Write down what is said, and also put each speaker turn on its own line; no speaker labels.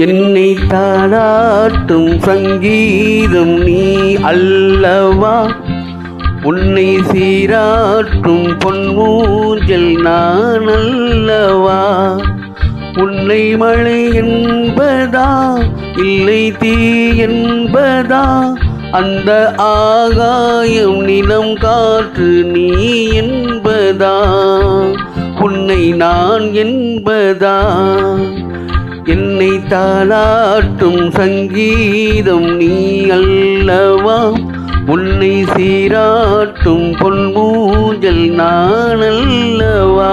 என்னை தாளாட்டும் சங்கீதம் நீ அல்லவா, உன்னை சீராட்டும் பொன்மூஞ்சல் நான் அல்லவா. உன்னை மழை என்பதா இல்லை தீ என்பதா, அந்த ஆகாயம் நிலம் காற்று நீ என்பதா, உன்னை நான் என்பதா. என்னை தாளாட்டும் சங்கீதம் நீ அல்லவா, உன்னை சீராட்டும் பொன்மூஞ்சல் நான் அல்லவா.